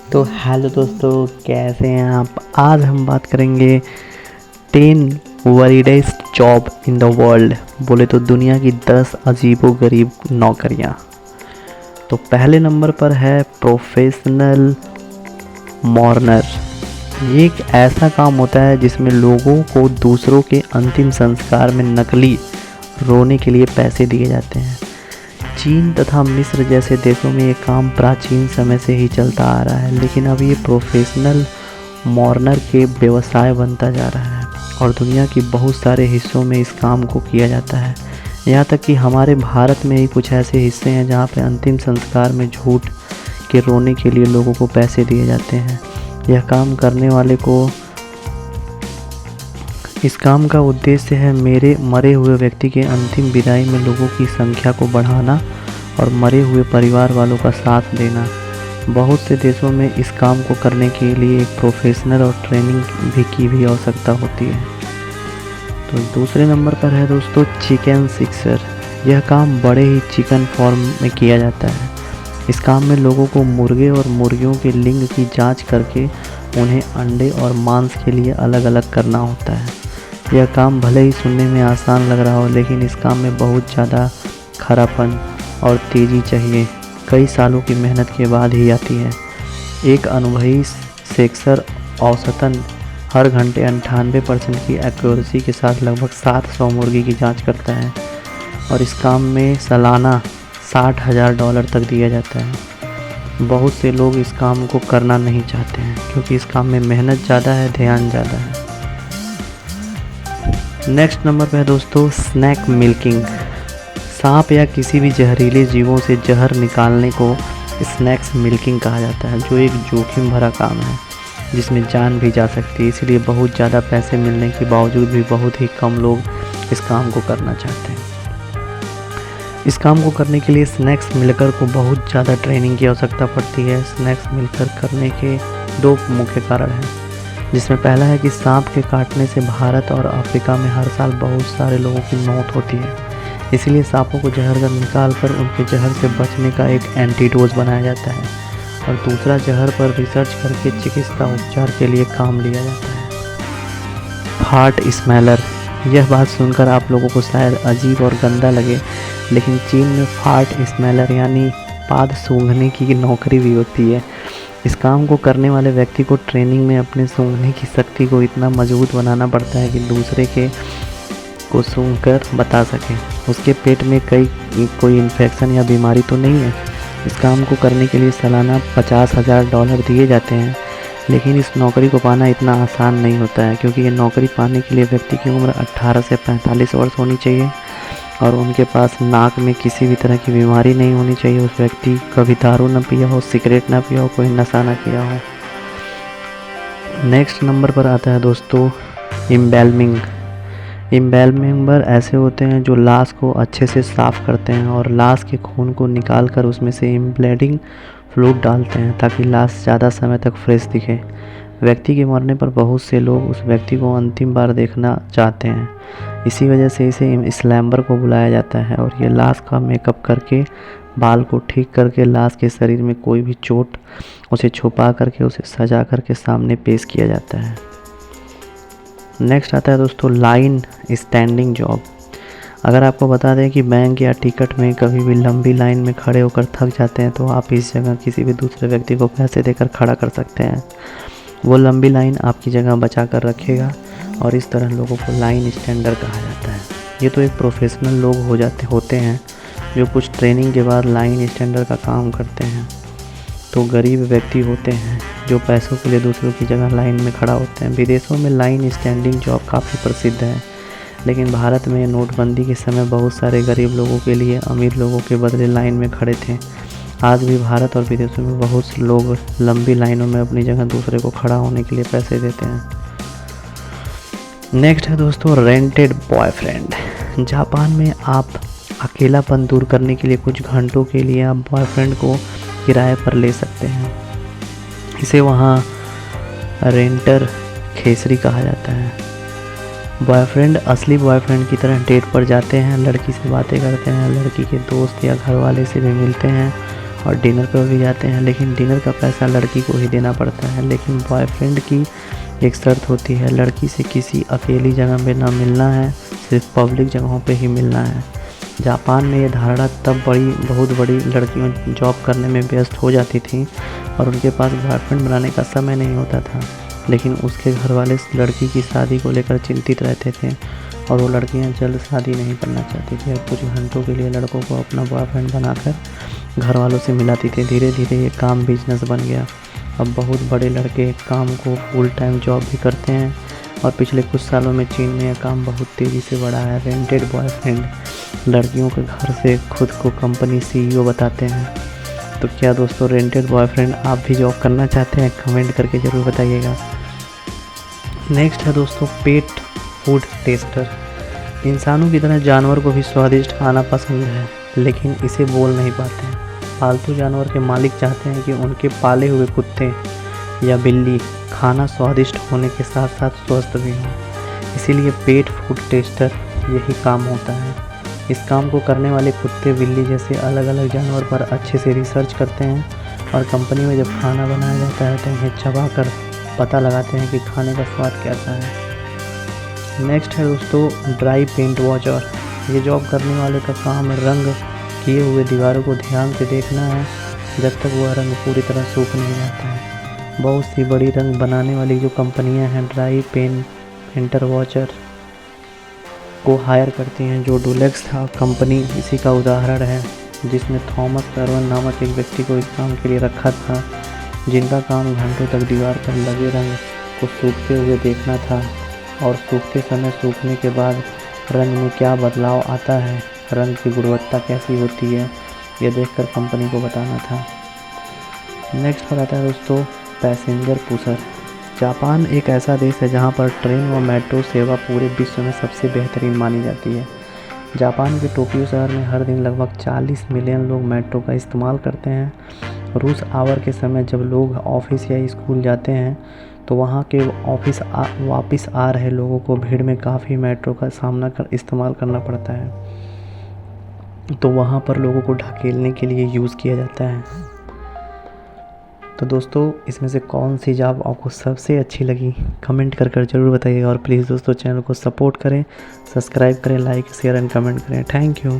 तो हेलो दोस्तों, कैसे हैं आप। आज हम बात करेंगे 10 वरीडेस्ट जॉब इन द वर्ल्ड। बोले तो दुनिया की 10 अजीबोगरीब नौकरियां। तो पहले नंबर पर है प्रोफेशनल मॉर्नर। ये एक ऐसा काम होता है जिसमें लोगों को दूसरों के अंतिम संस्कार में नकली रोने के लिए पैसे दिए जाते हैं। चीन तथा मिस्र जैसे देशों में ये काम प्राचीन समय से ही चलता आ रहा है, लेकिन अब ये प्रोफेशनल मॉर्नर के व्यवसाय बनता जा रहा है और दुनिया की बहुत सारे हिस्सों में इस काम को किया जाता है। यहाँ तक कि हमारे भारत में ही कुछ ऐसे हिस्से हैं जहाँ पे अंतिम संस्कार में झूठ के रोने के लिए लोगों को पैसे दिए जाते हैं। यह काम करने वाले को इस काम का उद्देश्य है मेरे मरे हुए व्यक्ति के अंतिम विदाई में लोगों की संख्या को बढ़ाना और मरे हुए परिवार वालों का साथ देना। बहुत से देशों में इस काम को करने के लिए एक प्रोफेशनल और ट्रेनिंग की आवश्यकता होती है। तो दूसरे नंबर पर है दोस्तों चिकन सिक्सर। यह काम बड़े ही चिकन फार्म में किया जाता है। इस काम में लोगों को मुर्गे और मुर्गियों के लिंग की जांच करके उन्हें अंडे और मांस के लिए अलग अलग करना होता है। यह काम भले ही सुनने में आसान लग रहा हो, लेकिन इस काम में बहुत ज़्यादा खरापन और तेज़ी चाहिए। कई सालों की मेहनत के बाद ही आती है। एक अनुभवी सेक्सर औसतन हर घंटे 98% की एक्यूरेसी के साथ लगभग 700 मुर्गी की जांच करता है और इस काम में सालाना $60,000 तक दिया जाता है। बहुत से लोग इस काम को करना नहीं चाहते हैं क्योंकि इस काम में मेहनत ज़्यादा है, ध्यान ज़्यादा है। नेक्स्ट नंबर पे है दोस्तों स्नैक मिल्किंग। सांप या किसी भी जहरीले जीवों से जहर निकालने को स्नैक्स मिल्किंग कहा जाता है, जो एक जोखिम भरा काम है जिसमें जान भी जा सकती है। इसलिए बहुत ज़्यादा पैसे मिलने के बावजूद भी बहुत ही कम लोग इस काम को करना चाहते हैं। इस काम को करने के लिए स्नैक्स मिलकर को बहुत ज़्यादा ट्रेनिंग की आवश्यकता पड़ती है। स्नैक्स मिलकर करने के 2 मुख्य कारण हैं, जिसमें पहला है कि सांप के काटने से भारत और अफ्रीका में हर साल बहुत सारे लोगों की मौत होती है। इसलिए सांपों को जहर कर निकाल कर उनके जहर से बचने का एक एंटीडोज बनाया जाता है और दूसरा जहर पर रिसर्च करके चिकित्सा उपचार के लिए काम लिया जाता है। Fart smeller. यह बात सुनकर आप लोगों को शायद अजीब और गंदा लगे, लेकिन चीन में फार्ट स्मेलर यानी पाद सूंघने की नौकरी भी होती है। इस काम को करने वाले व्यक्ति को ट्रेनिंग में अपने सूंघने की शक्ति को इतना मजबूत बनाना पड़ता है कि दूसरे के को सूंघकर बता सके उसके पेट में कोई इन्फेक्शन या बीमारी तो नहीं है। इस काम को करने के लिए सालाना $50,000 दिए जाते हैं, लेकिन इस नौकरी को पाना इतना आसान नहीं होता है क्योंकि ये नौकरी पाने के लिए व्यक्ति की उम्र 18 से 45 वर्ष होनी चाहिए और उनके पास नाक में किसी भी तरह की बीमारी नहीं होनी चाहिए। उस व्यक्ति कभी दारू न पिया हो, सिगरेट न पिया हो, कोई नशा न किया हो। नेक्स्ट नंबर पर आता है दोस्तों एम्बैलमिंग। एम्बैलमिंगर ऐसे होते हैं जो लाश को अच्छे से साफ़ करते हैं और लाश के खून को निकाल कर उसमें से एम्ब्लेडिंग फ्लूइड डालते हैं ताकि लाश ज़्यादा समय तक फ्रेश दिखे। व्यक्ति के मरने पर बहुत से लोग उस व्यक्ति को अंतिम बार देखना चाहते हैं, इसी वजह से इसे स्लैम्बर को बुलाया जाता है और ये लाश का मेकअप करके बाल को ठीक करके लाश के शरीर में कोई भी चोट उसे छुपा करके उसे सजा करके सामने पेश किया जाता है। नेक्स्ट आता है दोस्तों लाइन स्टैंडिंग जॉब। अगर आपको बता दें कि बैंक या टिकट में कभी भी लंबी लाइन में खड़े होकर थक जाते हैं तो आप इस जगह किसी भी दूसरे व्यक्ति को पैसे देकर खड़ा कर सकते हैं। वो लंबी लाइन आपकी जगह बचा कर रखेगा और इस तरह लोगों को लाइन स्टैंडर कहा जाता है। ये तो एक प्रोफेशनल लोग होते हैं जो कुछ ट्रेनिंग के बाद लाइन स्टैंडर का काम करते हैं। तो गरीब व्यक्ति होते हैं जो पैसों के लिए दूसरों की जगह लाइन में खड़ा होते हैं। विदेशों में लाइन स्टैंडिंग जॉब काफ़ी प्रसिद्ध है, लेकिन भारत में नोटबंदी के समय बहुत सारे गरीब लोगों के लिए अमीर लोगों के बदले लाइन में खड़े थे। आज भी भारत और विदेशों में बहुत से लोग लंबी लाइनों में अपनी जगह दूसरे को खड़ा होने के लिए पैसे देते हैं। नेक्स्ट है दोस्तों रेंटेड बॉयफ्रेंड। जापान में आप अकेलापन दूर करने के लिए कुछ घंटों के लिए आप बॉयफ्रेंड को किराए पर ले सकते हैं। इसे वहाँ रेंटर खेसरी कहा जाता है। बॉयफ्रेंड असली बॉयफ्रेंड की तरह डेट पर जाते हैं, लड़की से बातें करते हैं, लड़की के दोस्त या घर वाले से भी मिलते हैं और डिनर पर भी जाते हैं, लेकिन डिनर का पैसा लड़की को ही देना पड़ता है। लेकिन बॉयफ्रेंड की एक शर्त होती है, लड़की से किसी अकेली जगह पे ना मिलना है, सिर्फ पब्लिक जगहों पे ही मिलना है। जापान में ये धारणा तब बहुत बड़ी लड़कियों जॉब करने में व्यस्त हो जाती थी और उनके पास बॉयफ्रेंड बनाने का समय नहीं होता था। लेकिन उसके घर वाले लड़की की शादी को लेकर चिंतित रहते थे और वो लड़कियां जल्द शादी नहीं करना चाहती थी और कुछ घंटों के लिए लड़कों को अपना बॉयफ्रेंड बनाकर घर वालों से मिलाती थी। धीरे धीरे ये काम बिजनेस बन गया। अब बहुत बड़े लड़के काम को फुल टाइम जॉब भी करते हैं और पिछले कुछ सालों में चीन में यह काम बहुत तेज़ी से बढ़ा है। रेंटेड बॉयफ्रेंड लड़कियों के घर से खुद को कंपनी CEO बताते हैं। तो क्या दोस्तों रेंटेड बॉयफ्रेंड आप भी जॉब करना चाहते हैं? कमेंट करके ज़रूर बताइएगा। नेक्स्ट है दोस्तों पेट फूड टेस्टर। इंसानों की तरह जानवर को भी स्वादिष्ट खाना पसंद है, लेकिन इसे बोल नहीं पाते हैं। पालतू जानवर के मालिक चाहते हैं कि उनके पाले हुए कुत्ते या बिल्ली खाना स्वादिष्ट होने के साथ साथ स्वस्थ भी हो। इसीलिए पेट फूड टेस्टर यही काम होता है। इस काम को करने वाले कुत्ते बिल्ली जैसे अलग अलग जानवर पर अच्छे से रिसर्च करते हैं और कंपनी में जब खाना बनाया जाता है तो उन्हें चबा कर पता लगाते हैं कि खाने का स्वाद कैसा है। नेक्स्ट है दोस्तों ड्राई पेंट वॉचर। ये जॉब करने वाले का काम रंग किए हुए दीवारों को ध्यान से देखना है जब तक वह रंग पूरी तरह सूख नहीं जाता है। बहुत सी बड़ी रंग बनाने वाली जो कंपनियां हैं ड्राई पेंटर वॉचर को हायर करती हैं। जो डुलेक्स था कंपनी इसी का उदाहरण है, जिसने थॉमस कर्वन नामक एक व्यक्ति को इस काम के लिए रखा था, जिनका काम घंटों तक दीवार पर लगे रंग को सूखते हुए देखना था और सूखते समय सूखने के बाद रंग में क्या बदलाव आता है, रंग की गुणवत्ता कैसी होती है, यह देखकर कंपनी को बताना था। नेक्स्ट पर आता है दोस्तों पैसेंजर पुशर। जापान एक ऐसा देश है जहां पर ट्रेन व मेट्रो सेवा पूरे विश्व में सबसे बेहतरीन मानी जाती है। जापान के टोक्यो शहर में हर दिन लगभग 40 मिलियन लोग मेट्रो का इस्तेमाल करते हैं। रूस आवर के समय जब लोग ऑफिस या स्कूल जाते हैं तो वहाँ के वापस आ रहे लोगों को भीड़ में काफ़ी मेट्रो का इस्तेमाल करना पड़ता है, तो वहाँ पर लोगों को ढकेलने के लिए यूज़ किया जाता है। तो दोस्तों इसमें से कौन सी जॉब आपको सबसे अच्छी लगी कमेंट कर ज़रूर बताइएगा और प्लीज़ दोस्तों चैनल को सपोर्ट करें, सब्सक्राइब करें, लाइक शेयर एंड कमेंट करें। Thank you.